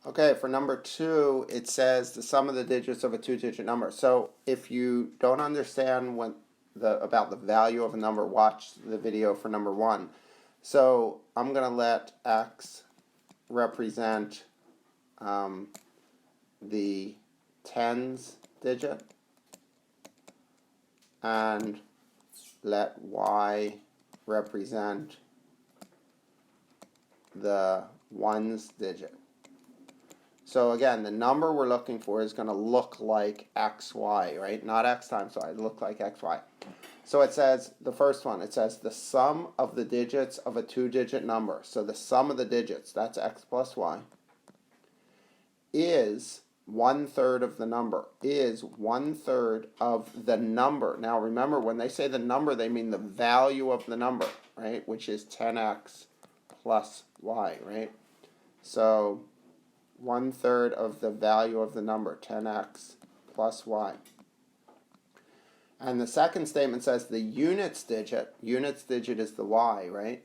Okay, for number 2, it says the sum of the digits of a two-digit number. So if you don't understand about the value of a number, watch the video for number 1. So I'm going to let x represent the tens digit and let y represent the ones digit. So again, the number we're looking for is going to look like xy, right? Not x times y, look like xy. So it says, the first one, it says the sum of the digits of a two-digit number. So the sum of the digits, that's x plus y, is 1/3 of the number, is 1/3 of the number. Now remember, when they say the number, they mean the value of the number, right? Which is 10x plus y, right? So 1/3 of the value of the number, 10x plus y. And the second statement says the units digit is the y, right,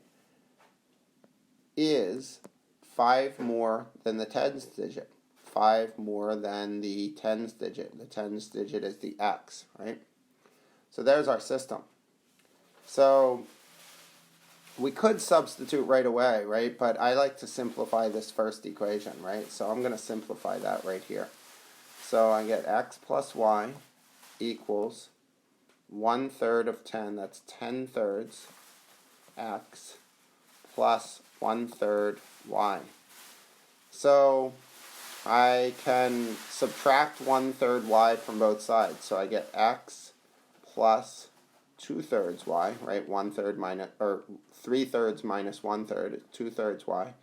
is 5 more than the tens digit. 5 more than the tens digit. The tens digit is the x, right? So there's our system. So we could substitute right away, right? But I like to simplify this first equation, right? So I'm going to simplify that right here. So I get x plus y equals 1/3 of 10, that's 10/3 x plus 1/3 y. So I can subtract 1/3 y from both sides. So I get x plus 2/3 y, right? 1/3 minus, or 3/3 minus 1/3, 2/3 y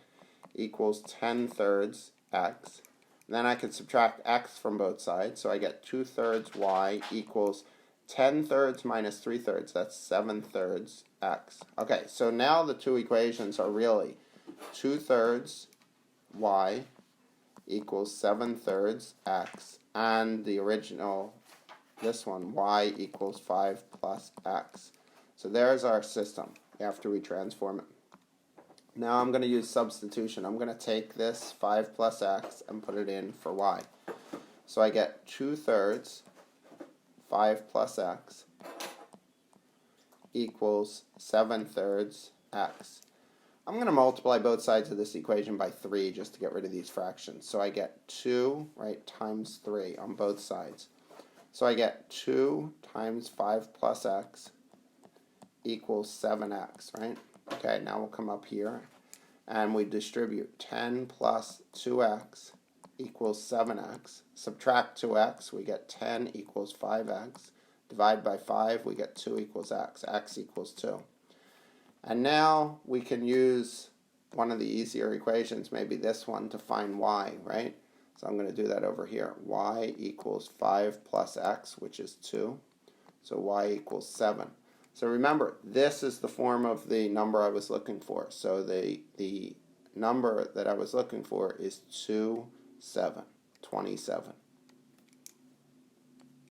equals 10/3 x. And then I can subtract x from both sides. So I get 2/3 y equals 10/3 minus 3/3, that's 7/3 x. Okay, so now the two equations are really 2/3 y equals 7/3 x, and the original, this one, y equals 5 plus x. So there's our system after we transform it. Now I'm going to use substitution. I'm going to take this 5 plus x and put it in for y. So I get 2/3 5 plus x equals 7/3 x. I'm going to multiply both sides of this equation by 3 just to get rid of these fractions. So I get 2, right, times 3 on both sides. So I get 2 times 5 plus x equals 7x, right? Okay, now we'll come up here and we distribute 10 plus 2x equals 7x. Subtract 2x, we get 10 equals 5x. Divide by 5, we get 2 equals x. X equals 2. And now we can use one of the easier equations, maybe this one, to find y, right? So I'm going to do that over here. Y equals 5 plus x, which is 2. So y equals 7. So remember, this is the form of the number I was looking for. So the number that I was looking for is 27.